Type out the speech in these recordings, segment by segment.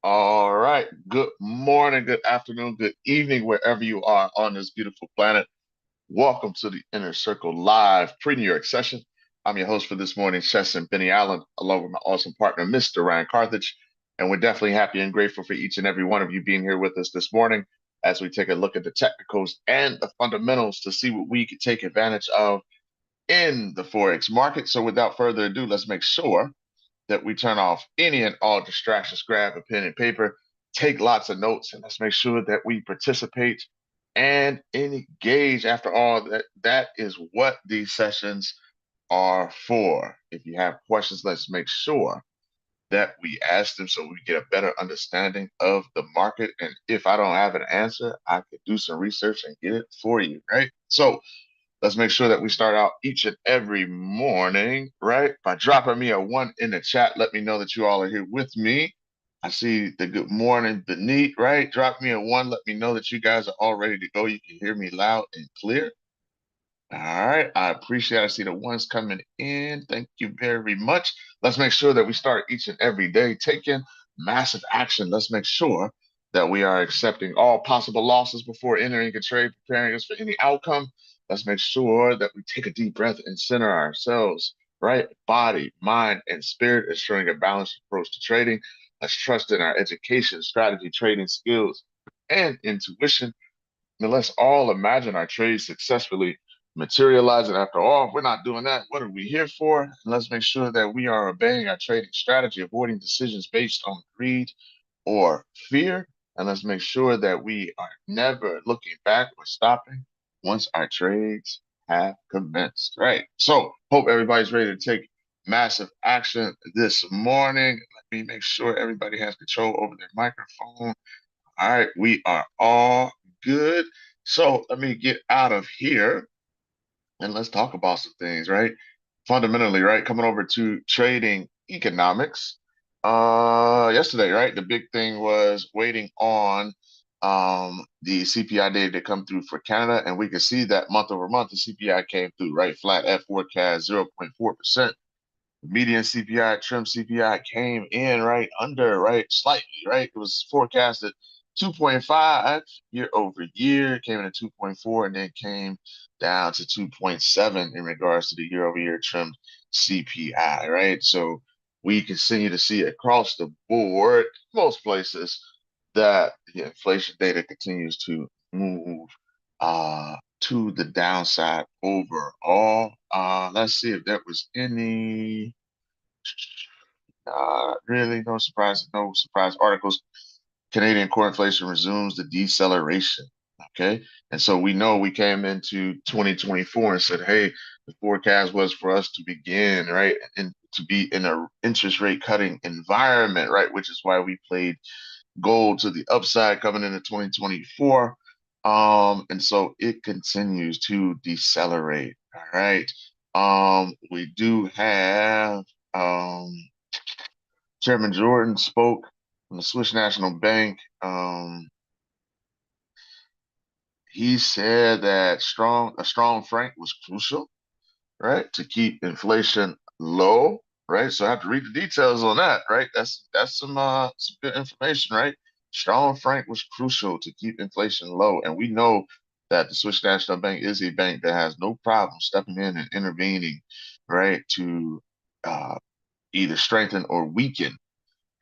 All right. Good morning, good afternoon, good evening, wherever you are on this beautiful planet. Welcome to the Inner Circle Live pre-New York session. I'm your host for this morning, Chesson Benny Allen, along with my awesome partner, Mr. Ryan Carthage. And we're definitely happy and grateful for each and every one of you being here with us this morning as we take a look at the technicals and the fundamentals to see what we could take advantage of in the Forex market. So without further ado, let's make sure that we turn off any and all distractions, grab a pen and paper, take lots of notes, and let's make sure that we participate and engage. After all, that is what these sessions are for. If you have questions, let's make sure that we ask them so we get a better understanding of the market. And if I don't have an answer, I could do some research and get it for you, right? So let's make sure that we start out each and every morning, right? By dropping me a one in the chat, let me know that you all are here with me. I see the good morning beneath, right? Drop me a one. Let me know that you guys are all ready to go. You can hear me loud and clear. All right. I appreciate it. I see the ones coming in. Thank you very much. Let's make sure that we start each and every day taking massive action. Let's make sure that we are accepting all possible losses before entering a trade, preparing us for any outcome. Let's make sure that we take a deep breath and center ourselves, right? Body, mind, and spirit, ensuring a balanced approach to trading. Let's trust in our education, strategy, trading skills, and intuition. Now let's all imagine our trades successfully materializing. After all, if we're not doing that, what are we here for? And let's make sure that we are obeying our trading strategy, avoiding decisions based on greed or fear. And let's make sure that we are never looking back or stopping once our trades have commenced. Right. So hope everybody's ready to take massive action this morning. Let me make sure everybody has control over their microphone. All right, we are all good. So let me get out of here and let's talk about some things, right? Fundamentally, right? Coming over to trading economics. Yesterday, right? The big thing was waiting on the CPI data to come through for Canada, and we can see that month over month the CPI came through, right? Flat at forecast 0.4%. Median CPI, trim CPI came in right under, right, slightly, right? It was forecasted 2.5 year over year, came in at 2.4, and then came down to 2.7 in regards to the year over year trimmed CPI, right? So we continue to see across the board, most places, that the inflation data continues to move to the downside overall. Let's see if there was any really no surprise articles. Canadian core inflation resumes the deceleration. Okay. And so we know we came into 2024 and said, hey, the forecast was for us to begin, right? And to be in an interest rate cutting environment, right? Which is why we played gold to the upside coming into 2024. And so it continues to decelerate. All right. We do have Chairman Jordan spoke from the Swiss National Bank. He said that a strong franc was crucial, right, to keep inflation low, right? So I have to read the details on that, right? That's some good information, right? Strong franc was crucial to keep inflation low, and we know that the Swiss National Bank is a bank that has no problem stepping in and intervening, right, to either strengthen or weaken,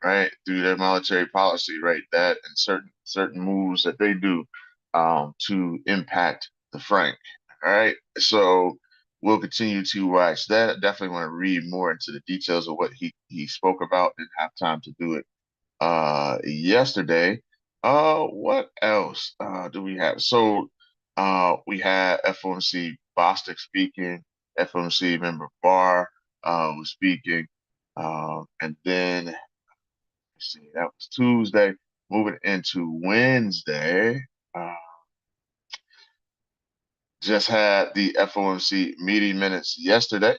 right, through their military policy, right, that and certain moves that they do to impact the franc. All right, so we'll continue to watch that. I definitely want to read more into the details of what he spoke about. Didn't have time to do it yesterday. What else do we have? So we had FOMC Bostic speaking, FOMC member Barr was speaking, and then see, that was Tuesday. Moving into Wednesday, uh, just had the FOMC meeting minutes yesterday.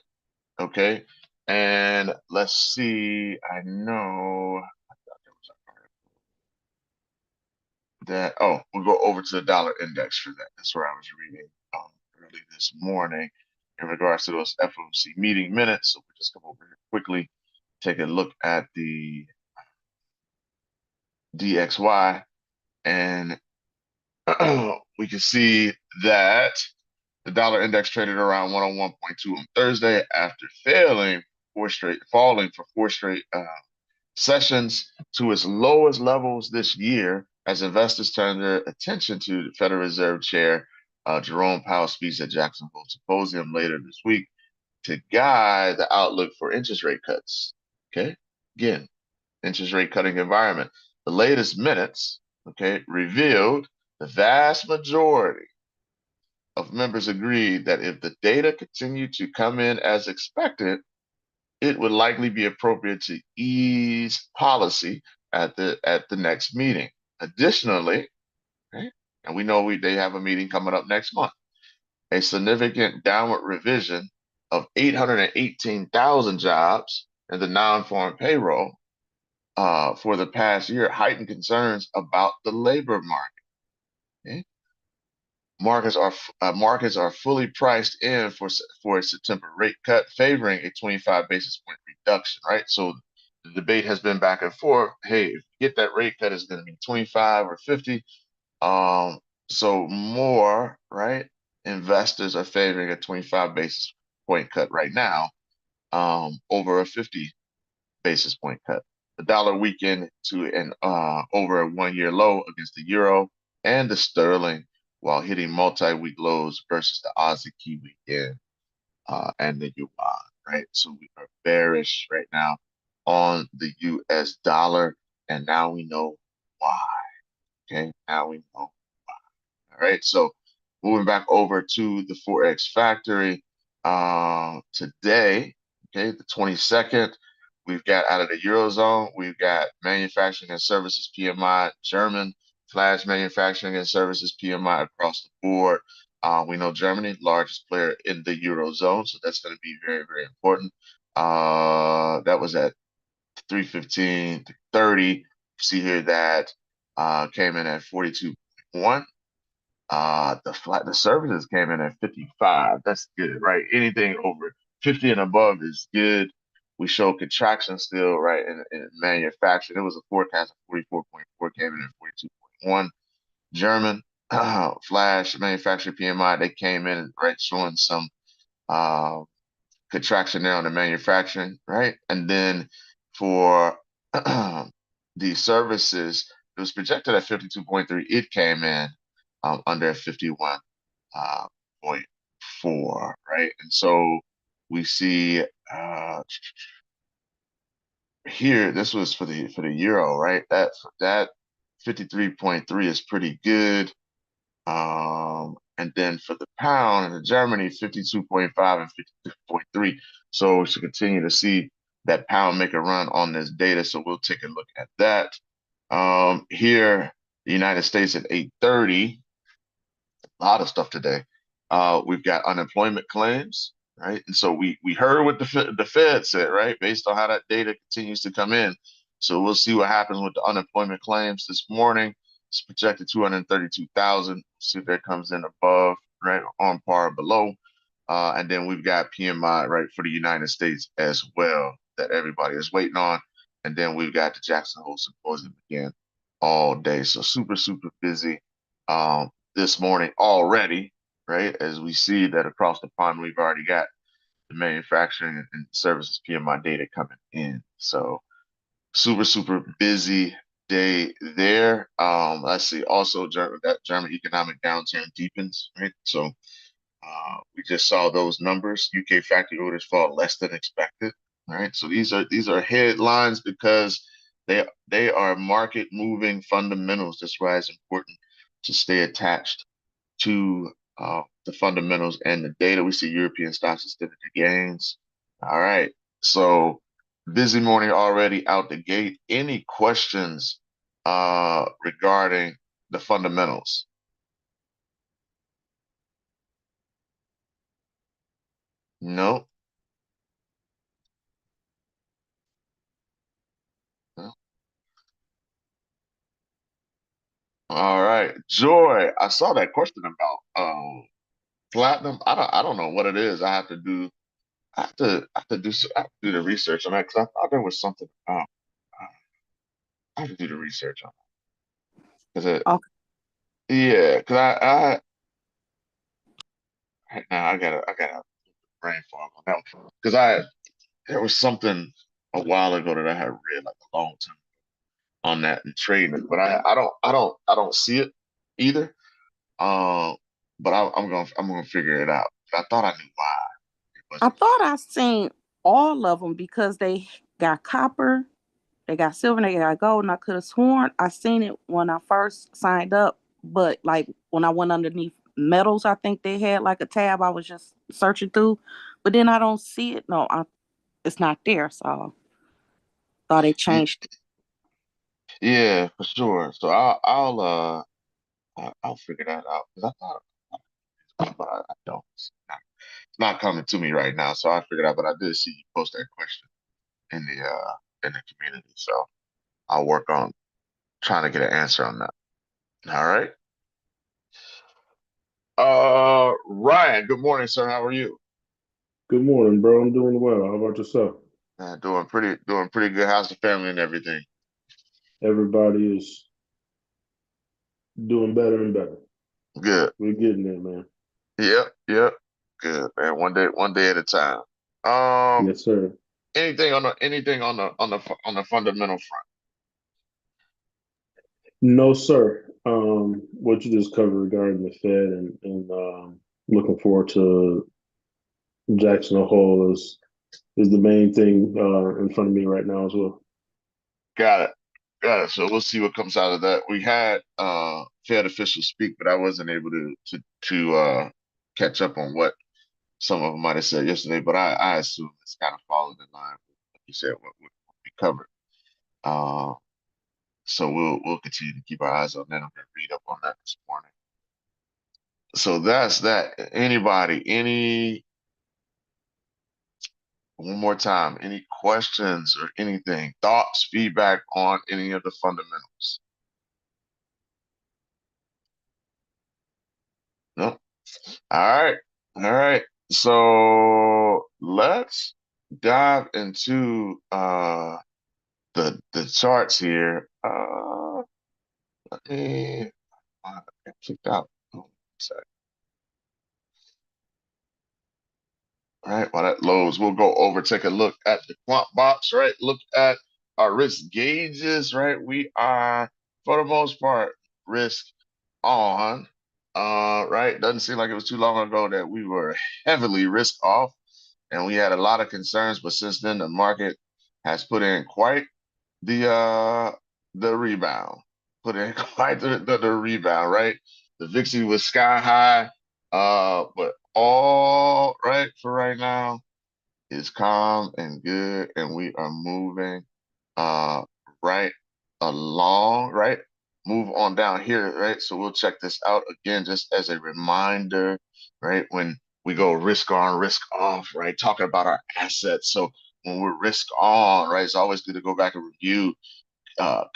Okay. And let's see, I know that, oh, we'll go over to the dollar index for that. That's where I was reading early this morning in regards to those FOMC meeting minutes. So we'll just come over here quickly, take a look at the DXY, and we can see that the dollar index traded around 101.2 on Thursday after falling for four straight sessions to its lowest levels this year as investors turn their attention to the Federal Reserve Chair Jerome Powell's speech at Jackson Hole Symposium later this week to guide the outlook for interest rate cuts. Okay, again, interest rate cutting environment. The latest minutes, okay, revealed the vast majority of members agreed that if the data continued to come in as expected, it would likely be appropriate to ease policy at the next meeting. Additionally, okay, and we know they have a meeting coming up next month, a significant downward revision of 818,000 jobs in the non-farm payroll for the past year heightened concerns about the labor market. Okay? Markets are fully priced in for a September rate cut, favoring a 25 basis point reduction. Right, so the debate has been back and forth. Hey, if you get that rate cut, it's going to be 25 or 50. Um, so more right investors are favoring a 25 basis point cut right now, over a 50 basis point cut. The dollar weakened to an over a 1 year low against the euro and the sterling, while hitting multi-week lows versus the Aussie Kiwi yen and the yuan. Right, so we are bearish right now on the U.S. dollar, and now we know why. Okay, now we know. All right, so moving back over to the Forex factory today, okay, the 22nd, we've got out of the Eurozone, we've got manufacturing and services PMI, German flash manufacturing and services PMI across the board. We know Germany, largest player in the Eurozone, so that's going to be very, very important. That was at 315 to 30. See here that came in at 42.1. The services came in at 55. That's good, right? Anything over 50 and above is good. We show contraction still, right? In manufacturing, it was a forecast of 44.4, came in at 42.1. German flash manufacturing PMI, they came in right showing some uh, contraction there on the manufacturing, right? And then for the services, it was projected at 52.3. It came in under 51 0.4, right? And so we see here, this was for the euro, right? That 53.3 is pretty good. And then for the pound and the Germany, 52.5 and 52.3. So we should continue to see that pound make a run on this data. So we'll take a look at that. Here, the United States at 8:30. A lot of stuff today. We've got unemployment claims, right? And so we heard what the Fed said, right? Based on how that data continues to come in. So we'll see what happens with the unemployment claims this morning. It's projected 232,000. See if that comes in above, right, on par or below. And then we've got PMI, right, for the United States as well that everybody is waiting on. And then we've got the Jackson Hole Symposium again all day. So super, super busy this morning already, right? As we see that across the pond, we've already got the manufacturing and services PMI data coming in. So super, super busy day there. Let's see. Also, that German economic downturn deepens, right? So we just saw those numbers. UK factory orders fall less than expected. All right. So these are headlines because they are market moving fundamentals. That's why it's important to stay attached to the fundamentals and the data. We see European stocks extended to gains. All right. So busy morning already out the gate. Any questions regarding the fundamentals? No. No? All right. Joy, I saw that question about platinum. I don't know what it is. I have to do the research on that because I thought there was something. I have to do the research on. Cause Okay. yeah, cause I right now I got a brain fog on that one. Cause there was something a while ago that I had read like a long time on that and trading it, but I don't see it either. Um, but I'm gonna figure it out. I thought I knew why it I wasn't thought I seen all of them because they got copper, they got silver, and they got gold, and I could have sworn I seen it when I first signed up. But like when I went underneath metals, I think they had like a tab I was just searching through, but then I don't see it. No, it's not there. So I thought they it. changed it. Yeah, for sure. So I'll figure that out because I thought, but I don't. It's not coming to me right now. So I figured out, but I did see you post that question in the community. So I'll work on trying to get an answer on that. All right. Ryan, good morning, sir. How are you? Good morning, bro. I'm doing well. How about yourself? Doing pretty good. How's the family and everything? Everybody is doing better and better. Good. We're getting there, man. Yep, yep. Good, man. One day at a time. Um, Yes, sir. anything on the fundamental front. No, sir. What you just covered regarding the Fed and looking forward to Jackson Hole is the main thing in front of me right now as well. Got it. Got it. So we'll see what comes out of that. We had Fed officials speak, but I wasn't able to catch up on what some of them might have said yesterday. But I assume it's kind of falling in line with what you said, what we covered. Uh, so we'll continue to keep our eyes on that. I'm gonna read up on that this morning. So that's that. One more time, any questions or anything, thoughts, feedback on any of the fundamentals? No? All right. All right. So let's dive into the charts here. Let me get kicked out. Oh, sorry. All right, while that loads, we'll go over, take a look at the quant box, right? Look at our risk gauges, right? We are, for the most part, risk on. Right? Doesn't seem like it was too long ago that we were heavily risk off and we had a lot of concerns, but since then the market has put in quite the rebound. Put in quite the rebound, right? The VIX was sky high, but all right for right now is calm and good, and we are moving uh right along, right? Move on down here, right? So we'll check this out again just as a reminder, right? When we go risk on, risk off, right? Talking about our assets. So when we're risk on, right, it's always good to go back and review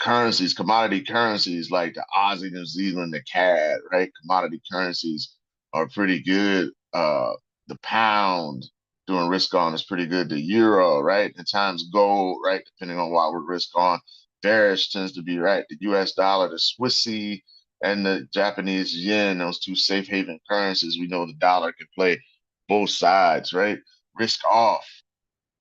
currencies, commodity currencies like the Aussie, New Zealand, the CAD, right? Commodity currencies are pretty good. The pound doing risk on is pretty good. The euro, right? The times gold, right? Depending on what we're risk on. Bearish tends to be right. The US dollar, the Swissy, and the Japanese yen, those two safe haven currencies. We know the dollar can play both sides, right? Risk off.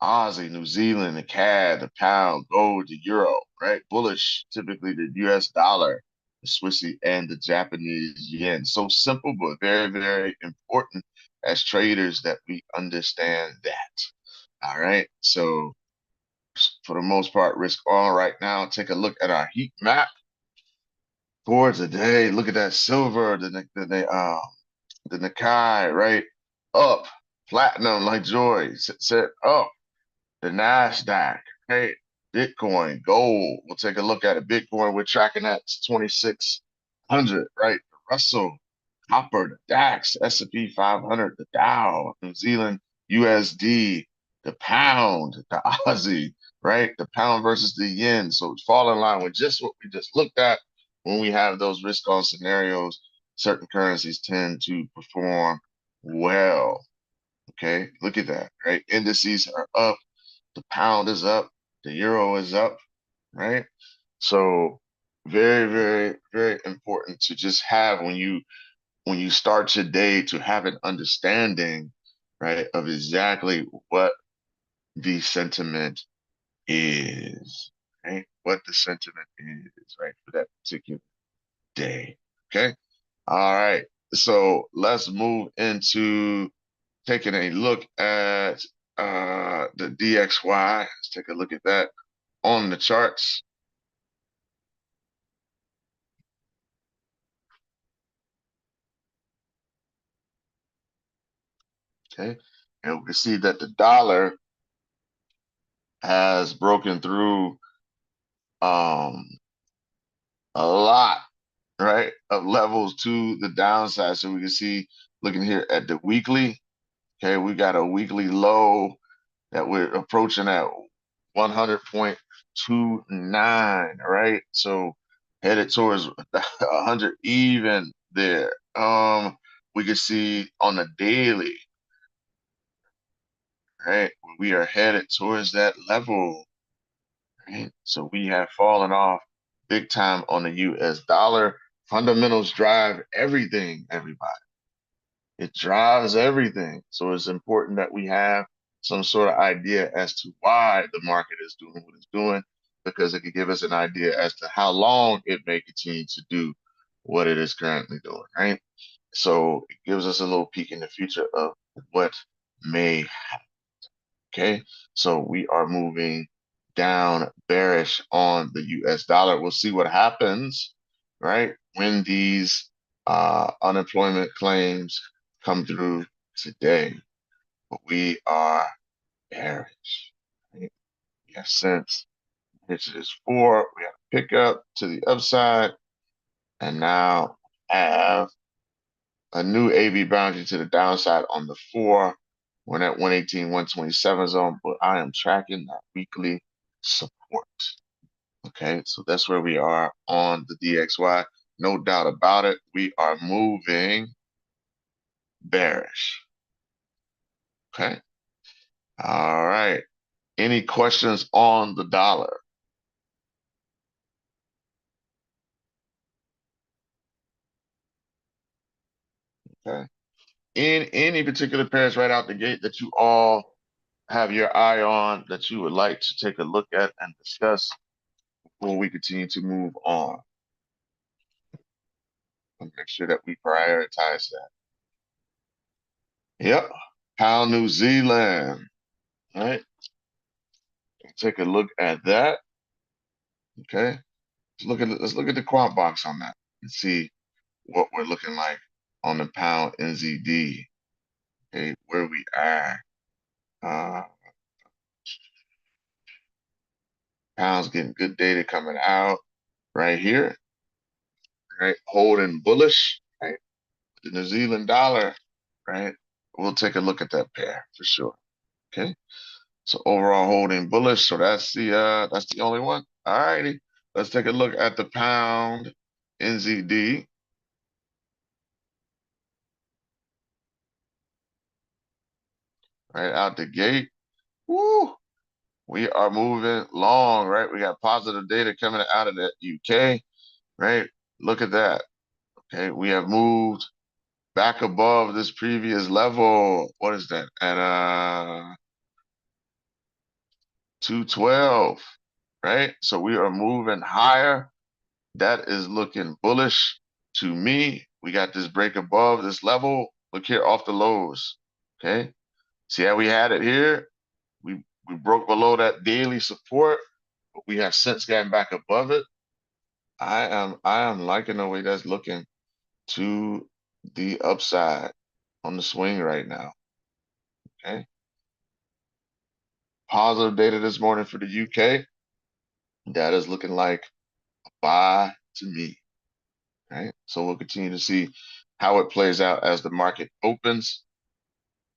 Aussie, New Zealand, the CAD, the pound, gold, the euro, right? Bullish, typically the US dollar, the Swissy, and the Japanese yen. So simple, but very, very important as traders that we understand that. All right. So for the most part, risk on right now. Take a look at our heat map for today. Look at that silver, the Nikkei, right? Up, platinum like joy, set up the NASDAQ, right? Bitcoin, gold. We'll take a look at it. Bitcoin, we're tracking at 2,600, right? The Russell, copper, the DAX, S&P 500, the Dow, New Zealand, USD, the pound, the Aussie, right? The pound versus the yen. So it's fall in line with just what we just looked at. When we have those risk on scenarios, certain currencies tend to perform well. Okay, look at that, right? Indices are up, the pound is up, the euro is up, right? So Very, very, very important to just have when you start your day to have an understanding, right, of exactly what the sentiment is, right? What the sentiment is, right, for that particular day. Okay. All right. So let's move into taking a look at the DXY. Let's take a look at that on the charts. Okay. And we can see that the dollar has broken through um, a lot, right, of levels to the downside. So we can see, looking here at the weekly, okay, we got a weekly low that we're approaching at 100.29, right? So headed towards 100 even there. We can see on the daily, right? We are headed towards that level, right? So we have fallen off big time on the US dollar. Fundamentals drive everything, everybody. It drives everything. So it's important that we have some sort of idea as to why the market is doing what it's doing, because it could give us an idea as to how long it may continue to do what it is currently doing, right? So it gives us a little peek in the future of what may happen. Okay. So we are moving down bearish on the US dollar. We'll see what happens, right, when these unemployment claims come through today. But we are bearish. Right? We have since this is 4. We have a pickup to the upside, and now have a new AB boundary to the downside on the 4. We're at 118, 127 zone, but I am tracking that weekly support. Okay, so that's where we are on the DXY. No doubt about it. We are moving bearish. Okay. All right. Any questions on the dollar? Okay. In any particular pairs right out the gate that you all have your eye on that you would like to take a look at and discuss before we continue to move on? And make sure that we prioritize that. Yep. Pound New Zealand. All right. Take a look at that. Okay. Let's look at the quant box on that and see what we're looking like on the pound NZD. Okay, where we are. Uh, pound's getting good data coming out right here. Right, holding bullish. Right, the New Zealand dollar. Right, we'll take a look at that pair for sure. Okay, so overall holding bullish. So that's the only one. All righty, let's take a look at the pound NZD. Right out the gate. Woo! We are moving long, right? We got positive data coming out of the UK, right? Look at that. Okay, we have moved back above this previous level. What is that? At 212, right? So we are moving higher. That is looking bullish to me. We got this break above this level. Look here off the lows. Okay. See how we had it here? We broke below that daily support, but we have since gotten back above it. I am liking the way that's looking to the upside on the swing right now. Okay. Positive data this morning for the UK. That is looking like a buy to me. Right. So we'll continue to see how it plays out as the market opens.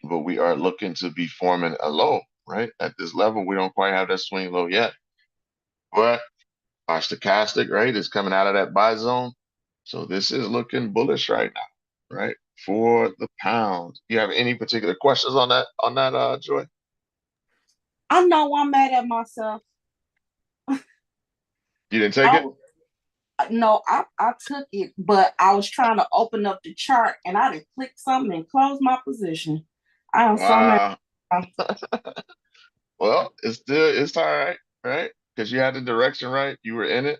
But we are looking to be forming a low, right? At this level, we don't quite have that swing low yet. But our stochastic, right, is coming out of that buy zone. So this is looking bullish right now, right? For the pound. You have any particular questions on that, Joy? I know I'm mad at myself. You didn't take I it? No, I took it, but I was trying to open up the chart and I didn't click something and close my position. I am so mad. Wow. Well, it's all right, right? Because you had the direction right, you were in it.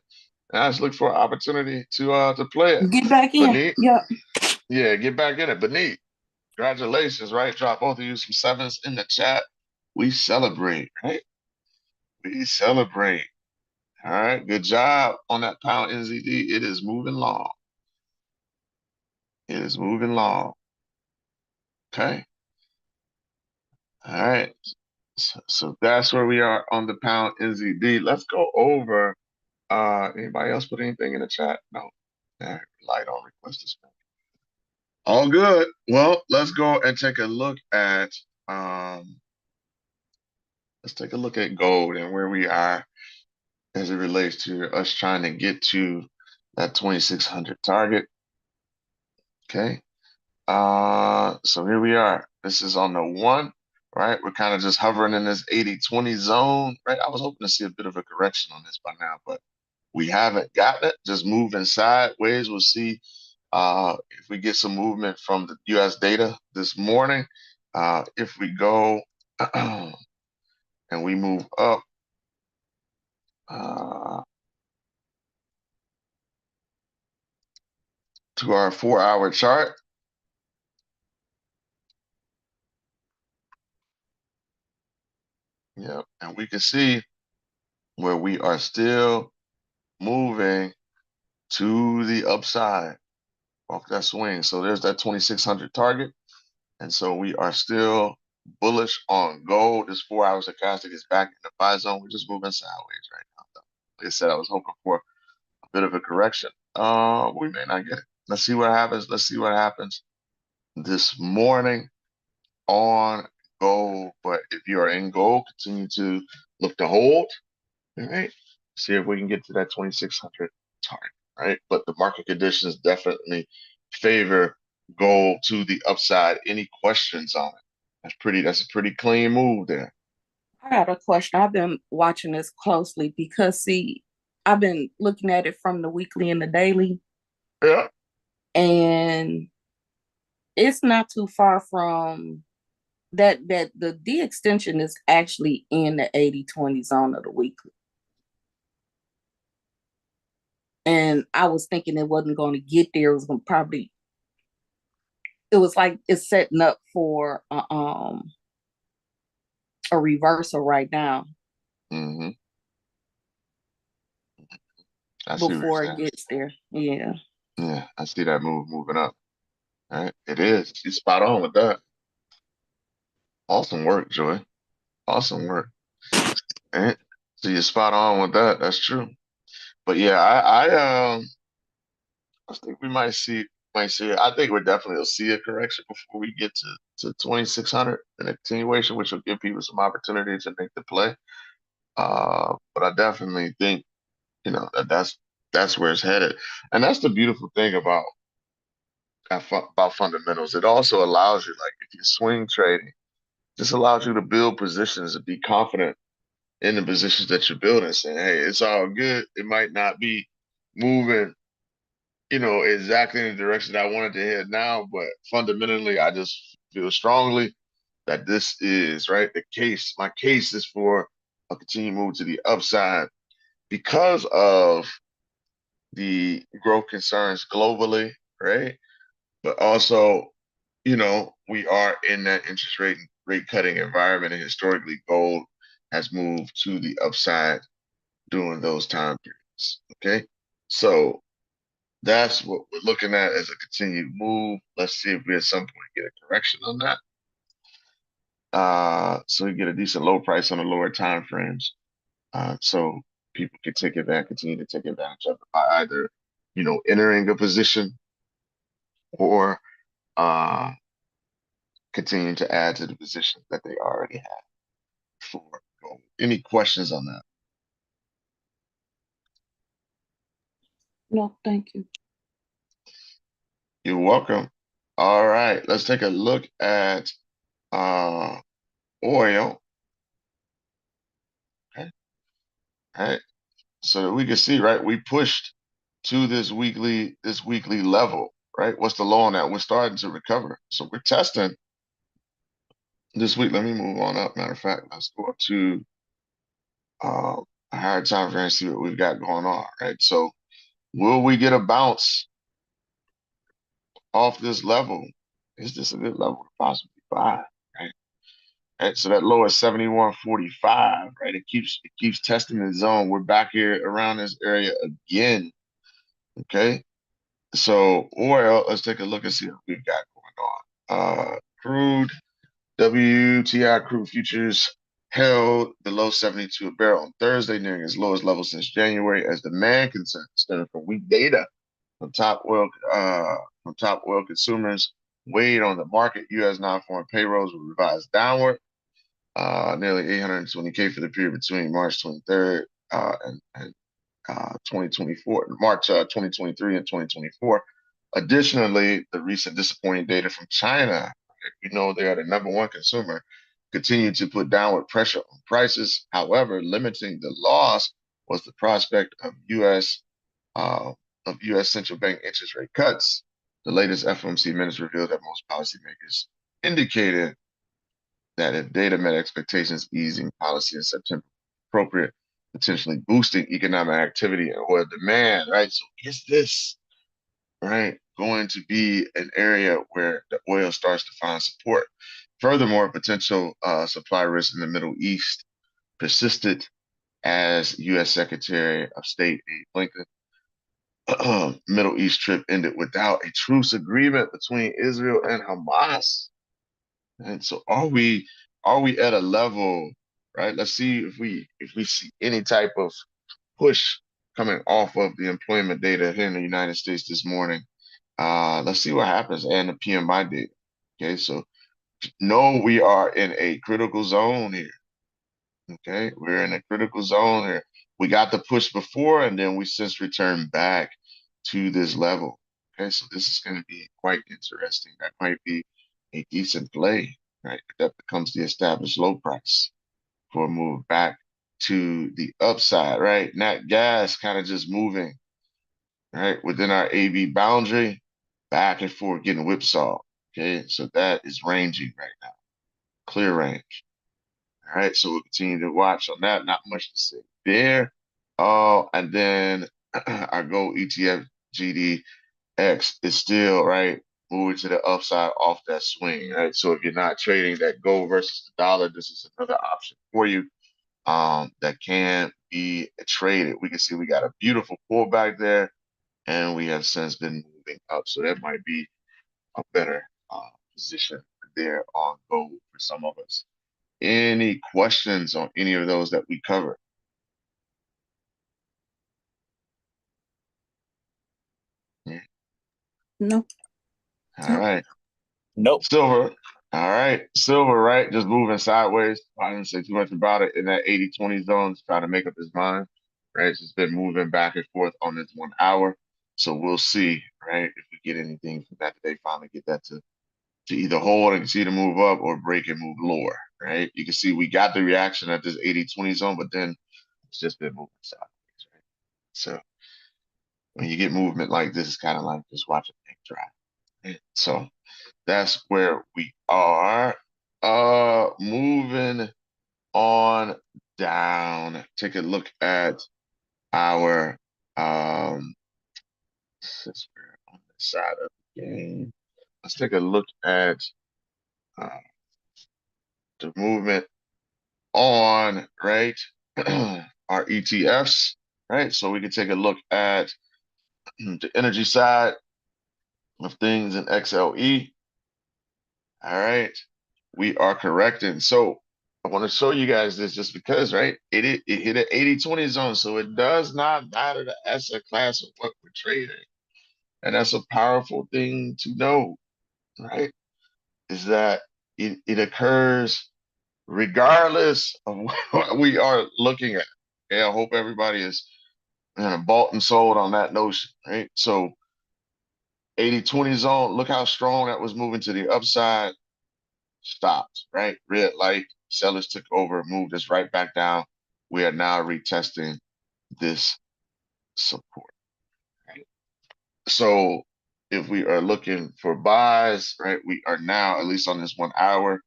And I just look for an opportunity to play it. Get back But in. neat, Yep. yeah, get back in it. But neat, congratulations, right? Drop both of you some sevens in the chat. We celebrate, right? We celebrate. All right, good job on that pound NZD. It is moving long. It is moving long. Okay. All right. So that's where we are on the pound NZD. Let's go over. Anybody else put anything in the chat? No. Light on request to speak. All good. Well, let's go and take a look at um let's take a look at gold and where we are as it relates to us trying to get to that 2600 target. Okay. So here we are. This is on the one, right? We're kind of just hovering in this 80-20 zone, right? I was hoping to see a bit of a correction on this by now, but we haven't gotten it. Just moving sideways. We'll see if we get some movement from the U.S. data this morning. If we go and we move up uh, to our 4-hour chart, yeah, and we can see where we are still moving to the upside off that swing. So there's that 2600 target. And so we are still bullish on gold. This 4 hours stochastic is back in the buy zone. We're just moving sideways right now, though. Like I said, I was hoping for a bit of a correction. We may not get it. Let's see what happens. Let's see what happens this morning on gold. But if you are in gold, continue to look to hold. All right. See if we can get to that 2600 target, right? But the market conditions definitely favor gold to the upside. Any questions on it? That's a pretty clean move there. I got a question. I've been watching this closely because see, I've been looking at it from the weekly and the daily, Yeah. and it's not too far from that the D extension is actually in the 80-20 zone of the weekly. And I was thinking it wasn't going to get there. It was going to probably, it was like it's setting up for a reversal right now Mm-hmm. I see what you're before it saying. gets there. Yeah. Yeah, I see that move moving up. All right. It is. You're spot on with that. Awesome work, Joy. Awesome work. All right. So you're spot on with that. That's true. But yeah, I think we might see it. I think we're definitely will see a correction before we get to 2600 and a continuation, which will give people some opportunity to make the play. But I definitely think that's where it's headed, and that's the beautiful thing about fundamentals. It also allows you, like if you're swing trading, just allows you to build positions and be confident in the positions that you're building, saying, "Hey, it's all good. It might not be moving." Exactly in the direction I wanted to head now, but fundamentally, I just feel strongly that this is right. The case, my case is for a continued move to the upside because of the growth concerns globally, right? But also, we are in that interest rate cutting environment, and historically, gold has moved to the upside during those time periods. Okay, so that's what we're looking at as a continued move. Let's see if we at some point get a correction on that. So we get a decent low price on the lower time frames. So people can continue to take advantage of it by either, entering a position or uh continuing to add to the position that they already have for gold. Any questions on that? No, thank you. You're welcome. All right, let's take a look at uh oil. Okay. All right. So that we can see, right? We pushed to this weekly level, right? What's the low on that? We're starting to recover. So we're testing this week. Let me move on up. Matter of fact, let's go up to a higher time frame, see what we've got going on, right? So will we get a bounce off this level? Is this a good level to possibly buy, right? Right, so that low is 71.45, right? It keeps testing the zone. We're back here around this area again. Okay. So oil, let's take a look and see what we've got going on. Crude, WTI crude futures held below 72 a barrel on Thursday, nearing its lowest level since January, as demand concerns stemming from weak data from top oil consumers weighed on the market. U.S. non-farm payrolls were revised downward, nearly 820K for the period between March 23rd and 2024, March 2023 and 2024. Additionally, the recent disappointing data from China, you know they are the #1 consumer, continued to put downward pressure on prices. However, limiting the loss was the prospect of U.S. central bank interest rate cuts. The latest FOMC minutes revealed that most policymakers indicated that if data met expectations, easing policy in September appropriate, potentially boosting economic activity and oil demand, right? So is this, right, going to be an area where the oil starts to find support? Furthermore, potential supply risk in the Middle East persisted as U.S. Secretary of State Blinken Middle East trip ended without a truce agreement between Israel and Hamas. And so are we at a level, right? Let's see if we see any type of push coming off of the employment data here in the United States this morning. Let's see what happens and the PMI data. Okay, so no, we are in a critical zone here. Okay, we're in a critical zone here. We got the push before, and then we since returned back to this level. Okay, so this is going to be quite interesting. That might be a decent play, right? That becomes the established low price for a move back to the upside, right? Nat gas kind of just moving, right, within our AB boundary, back and forth, getting whipsawed. Okay, so that is ranging right now, clear range. All right, so we'll continue to watch on that. Not much to say there. Oh, and then our gold ETF GDX is still right moving to the upside off that swing. Right, so if you're not trading that gold versus the dollar, this is another option for you that can be traded. We can see we got a beautiful pullback there, and we have since been moving up. So that might be a better position there on gold for some of us. Any questions on any of those that we covered? Yeah. No. All right. Nope. Silver. All right. Silver, right? Just moving sideways. I didn't say too much about it in that 80-20 zone, just trying to make up his mind. Right. It's just been moving back and forth on this 1 hour. So we'll see, right, if we get anything from that today, finally get that to either hold and see to move up or break and move lower, right? You can see we got the reaction at this 80-20 zone, but then it's just been moving sideways, right? So when you get movement like this, it's kind of like just watching things dry. Right? So that's where we are. Moving on down. Take a look at our since we're on the side of the game. Let's take a look at uh, the movement on, right, our ETFs, right? So we can take a look at the energy side of things in XLE. All right, we are correcting. So I want to show you guys this just because, right, it hit an 80-20 zone. So it does not matter the asset class of what we're trading. And that's a powerful thing to know, right? Is that it occurs regardless of what we are looking at. Okay, I hope everybody is bought and sold on that notion, right? So 80-20 zone, look how strong that was moving to the upside, stopped, right? Red light, sellers took over, moved us right back down. We are now retesting this support. So if we are looking for buys, right, we are now, at least on this 1 hour,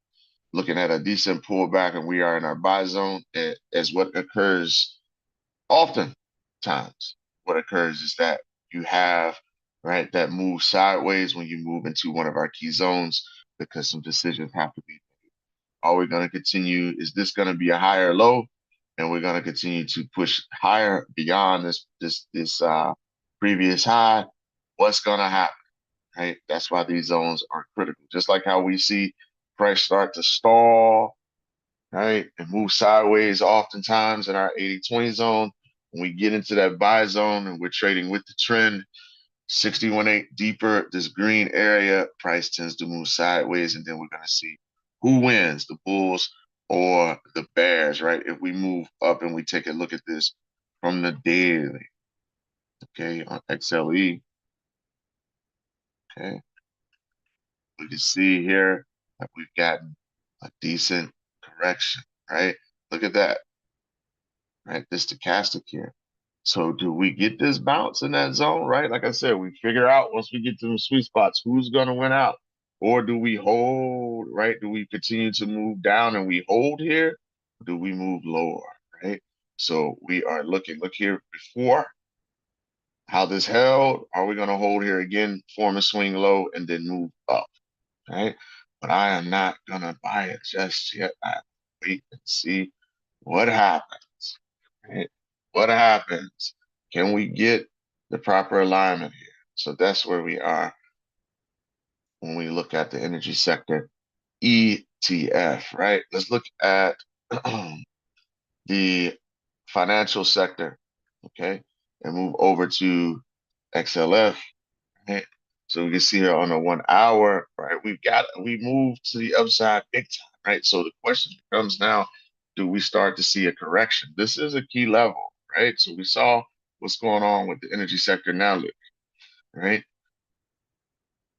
looking at a decent pullback, and we are in our buy zone. As what occurs oftentimes, what occurs is that you have, right, that move sideways when you move into one of our key zones because some decisions have to be made. Are we going to continue? Is this going to be a higher low? And we're going to continue to push higher beyond this previous high. What's going to happen? Right? That's why these zones are critical. Just like how we see price start to stall, right, and move sideways oftentimes in our 80-20 zone. When we get into that buy zone and we're trading with the trend, 61.8 deeper, this green area, price tends to move sideways, and then we're going to see who wins, the bulls or the bears, right? If we move up and we take a look at this from the daily, okay, on XLE, okay, we can see here that we've gotten a decent correction, right? Look at that, right? This stochastic here. So do we get this bounce in that zone, right? Like I said, we figure out once we get to the sweet spots, who's going to win out. Or do we hold, right? Do we continue to move down and we hold here? Or do we move lower, right? So we are looking, look here before how this held. Are we going to hold here again, form a swing low, and then move up, right? But I am not going to buy it just yet. I wait and see what happens, right? What happens? Can we get the proper alignment here? So that's where we are when we look at the energy sector ETF, right? Let's look at the financial sector, okay, and move over to XLF, right? So we can see here on the 1 hour, right? We moved to the upside big time, right? So the question becomes now, do we start to see a correction? This is a key level, right? So we saw what's going on with the energy sector now, look, right?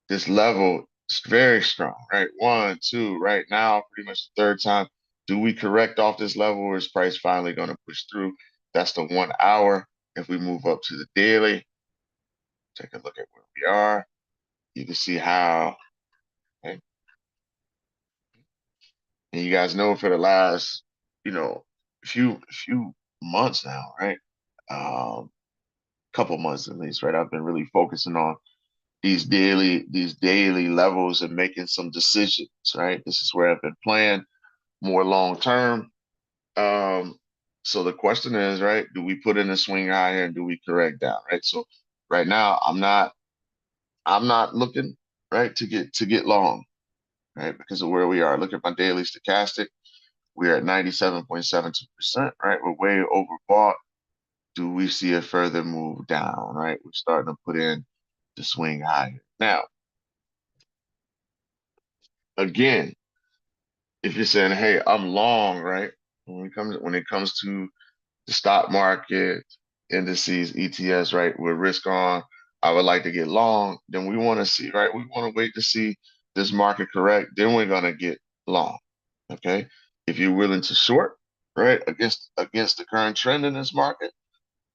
This level is very strong, right? 1, 2, right now, pretty much the third time. Do we correct off this level, or is price finally going to push through? That's the 1 hour. If we move up to the daily, take a look at where we are. You can see how, okay, and you guys know for the last, few months now, right? Couple months at least, right? I've been really focusing on these daily levels and making some decisions, right? This is where I've been playing more long term. So the question is, right, do we put in a swing high here and do we correct down, right? So right now I'm not looking, right, to get long, right? Because of where we are. Look at my daily stochastic. We're at 97.72%, right? We're way overbought. Do we see a further move down, right? We're starting to put in the swing higher. Now, again, if you're saying, hey, I'm long, right? When it comes to the stock market, indices, ETFs, right, with risk on, I would like to get long, then we want to see, right? We want to wait to see this market correct, then we're gonna get long. Okay. If you're willing to short, right, against the current trend in this market,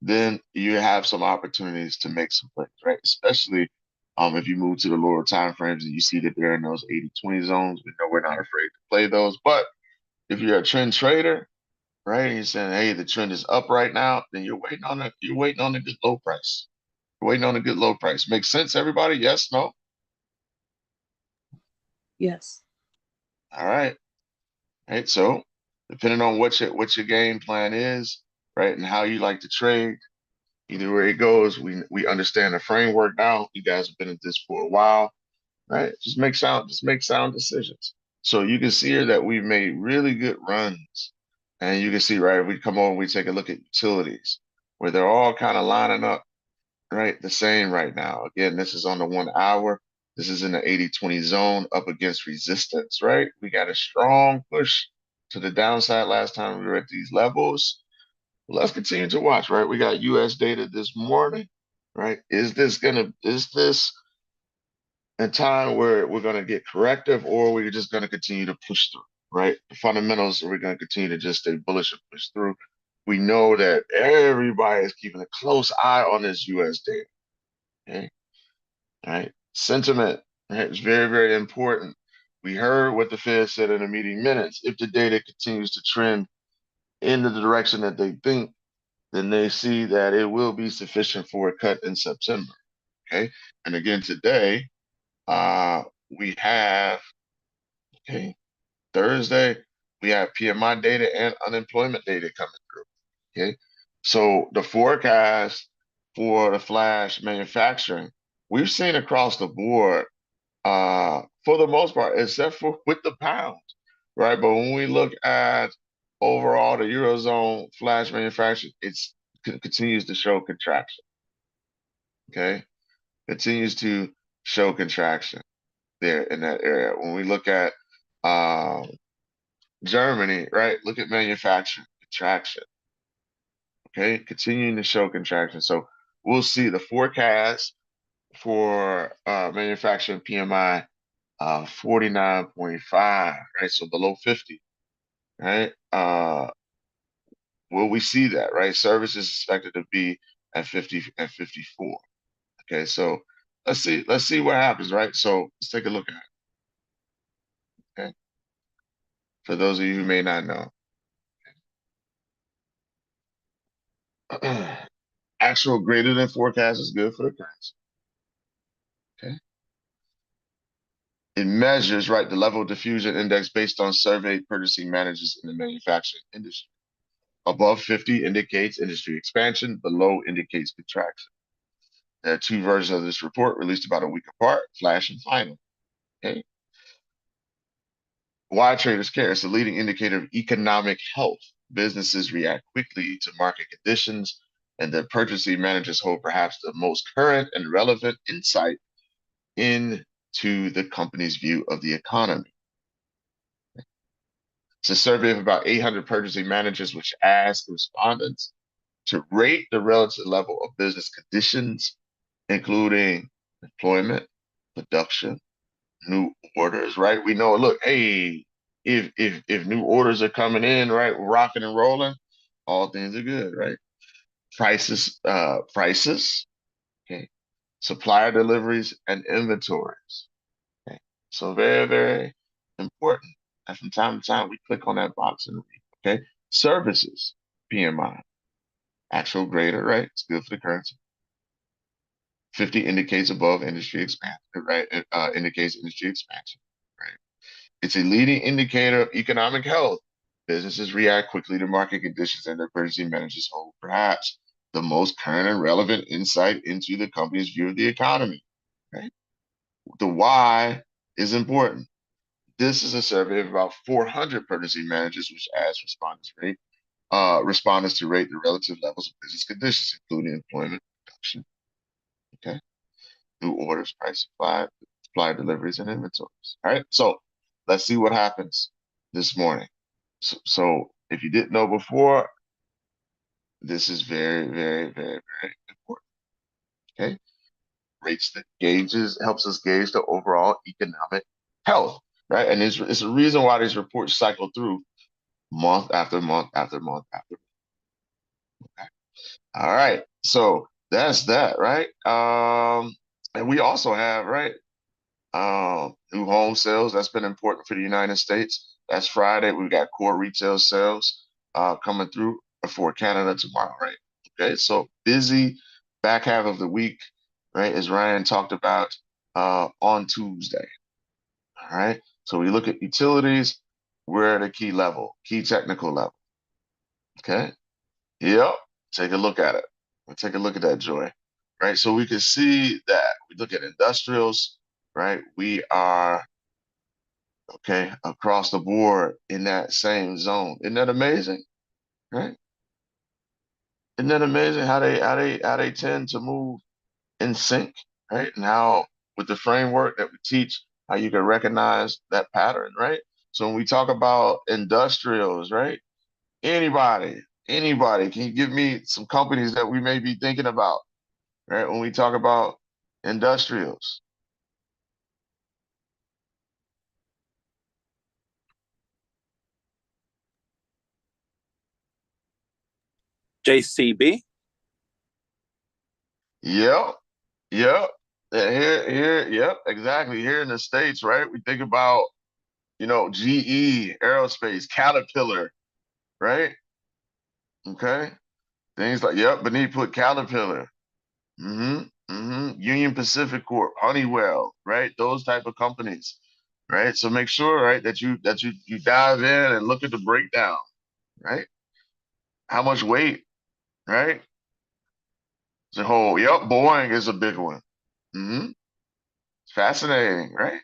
then you have some opportunities to make some plays, right? Especially if you move to the lower time frames and you see that they're in those 80-20 zones. We know we're not afraid to play those. But if you're a trend trader, right, and you're saying, hey, the trend is up right now, then you're waiting on a good low price. You're waiting on a good low price. Makes sense, everybody? Yes, no? Yes. All right. Right. So depending on what your game plan is, right, and how you like to trade, either way it goes, we understand the framework now. You guys have been at this for a while, right? Just make sound decisions. So you can see here that we've made really good runs. And you can see, right, if we come over and we take a look at utilities, where they're all kind of lining up, right, the same right now. Again, this is on the 1 hour. This is in the 80-20 zone up against resistance, right? We got a strong push to the downside last time we were at these levels. Let's continue to watch, right? We got US data this morning, right? Is this a time where we're gonna get corrective, or we're just gonna continue to push through, right? The fundamentals, we're gonna continue to just stay bullish and push through. We know that everybody is keeping a close eye on this US data. Okay. right? Sentiment, right? It's very, very important. We heard what the Fed said in the meeting minutes. If the data continues to trend in the direction that they think, then they see that it will be sufficient for a cut in September. Okay. And again, today, we have, okay, Thursday, we have PMI data and unemployment data coming through. Okay. So the forecast for the flash manufacturing, we've seen across the board, for the most part, except for with the pound, right? But when we look at overall the Eurozone flash manufacturing, it's continues to show contraction. Okay. Continues to show contraction there in that area. When we look at um, Germany, right? Look at manufacturing contraction. Okay, continuing to show contraction. So we'll see the forecast for manufacturing PMI 49.5, right? So below 50, right? Will we see that, right? Service is expected to be at 50 at 54. Okay, so let's see what happens, right? So let's take a look at it. Okay, for those of you who may not know. Actual greater than forecast is good for the currency. Okay. It measures, right, the level of diffusion index based on surveyed purchasing managers in the manufacturing industry. Above 50 indicates industry expansion, below indicates contraction. There are two versions of this report released about a week apart, flash and final. Okay. Why traders care? It's a leading indicator of economic health. Businesses react quickly to market conditions, and the purchasing managers hold perhaps the most current and relevant insight into the company's view of the economy. It's a survey of about 800 purchasing managers, which asked respondents to rate the relative level of business conditions, including employment, production, new orders, right? We know, look, hey, if new orders are coming in, right, rocking and rolling, all things are good, right? Prices, okay, supplier deliveries and inventories. Okay. So very, very important. And from time to time, we click on that box and read. Okay. Services, PMI, actual greater, right? It's good for the currency. 50 indicates above industry expansion, right? It indicates industry expansion, right? It's a leading indicator of economic health. Businesses react quickly to market conditions and their purchasing managers hold perhaps the most current and relevant insight into the company's view of the economy, right? The why is important. This is a survey of about 400 purchasing managers, which asked respondents to rate the relative levels of business conditions, including employment, production, okay, new orders, price supply deliveries, and inventories. All right, so let's see what happens this morning. So if you didn't know before, this is very, very, very, very important. Okay, rates that helps us gauge the overall economic health, right? And it's a reason why these reports cycle through month after month after month after month. Okay. All right. So that's that, right? And we also have, right, new home sales. That's been important for the United States. That's Friday. We've got core retail sales coming through for Canada tomorrow, right? Okay. So busy back half of the week, right? As Ryan talked about on Tuesday. All right. So we look at utilities. We're at a key technical level. Okay. Yep. Take a look at it. We'll take a look at that, Joy. Right. So we can see that we look at industrials, right? We are okay across the board in that same zone. Isn't that amazing? Right? Isn't that amazing how they tend to move in sync, right? And how with the framework that we teach, how you can recognize that pattern, right? So when we talk about industrials, right? Anybody, can you give me some companies that we may be thinking about, right? When we talk about industrials. JCB. Yep, yep. Yep, exactly. Here in the States, right? We think about, GE, aerospace, Caterpillar, right? Okay. Things like, yep, beneath put Caterpillar. Union Pacific Corp, Honeywell, right? Those type of companies, right? So make sure, right, that you dive in and look at the breakdown, right? How much weight, right? The whole, yep, Boeing is a big one. hmm Fascinating, right?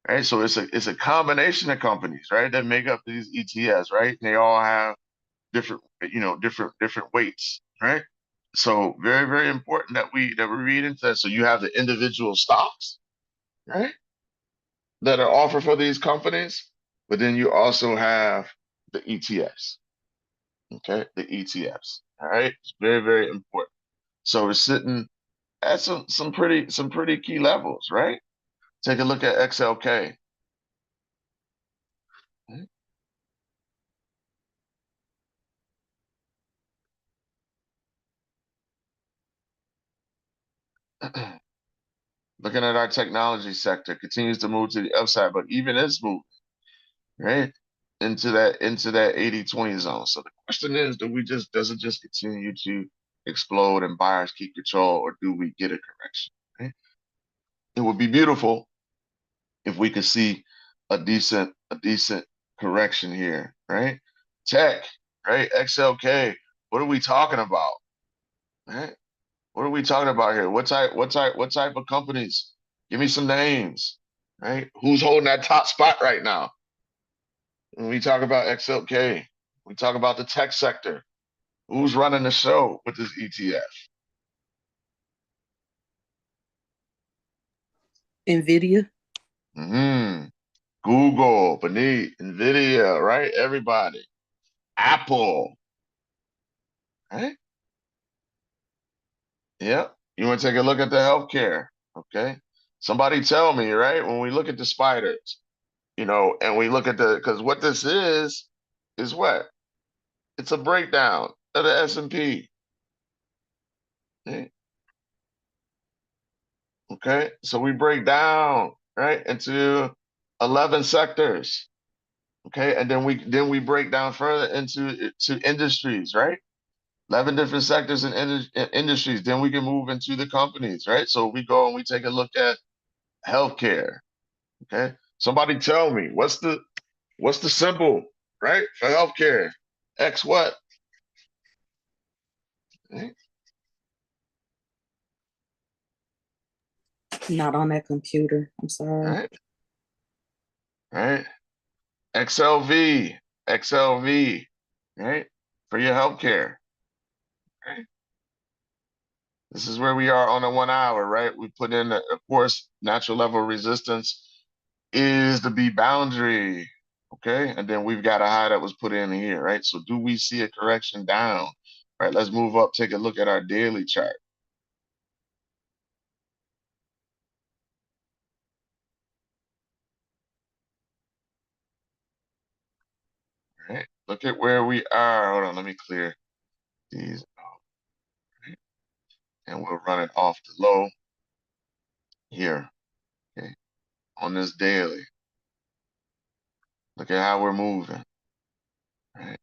Right. So it's a combination of companies, right, that make up these ETFs, right? They all have different, different weights, right? So very, very important that we read into that. So you have the individual stocks, right, that are offered for these companies, but then you also have the ETFs. Okay, the ETFs. All right, it's very, very important. So it's sitting at some pretty key levels, right? Take a look at XLK. Looking at our technology sector continues to move to the upside, but even it's moving, right, into that 80-20 zone. So the question is, does it just continue to explode and buyers keep control, or do we get a correction? Right? It would be beautiful if we could see a decent correction here, right? Tech, right? XLK. What are we talking about? Right? What are we talking about here? What type of companies? Give me some names, right? Who's holding that top spot right now? When we talk about XLK, we talk about the tech sector. Who's running the show with this ETF? Nvidia. hmm Google, beneath, Nvidia, right? Everybody. Apple, right? Yep. You want to take a look at the healthcare, okay? Somebody tell me, right? When we look at the spiders, and we look at because what this is what? It's a breakdown of the S&P. Okay, so we break down right into 11 sectors. Okay, and then we break down further into industries, right? 11 different sectors and industries. Then we can move into the companies, right? So we go and we take a look at healthcare. Okay, somebody tell me what's the symbol, right, for healthcare? X what? Okay, Not on that computer. I'm all sorry. right, all right. XLV, XLV, right? For your healthcare. Right? This is where we are on the 1 hour, right? We put in, of course, natural level resistance is the B boundary. Okay. And then we've got a high that was put in here, right? So do we see a correction down? Right. Let's move up, take a look at our daily chart. Right. Look at where we are. Hold on, let me clear these out. Right? And we'll run it off the low here. Okay. On this daily. Look at how we're moving. Right.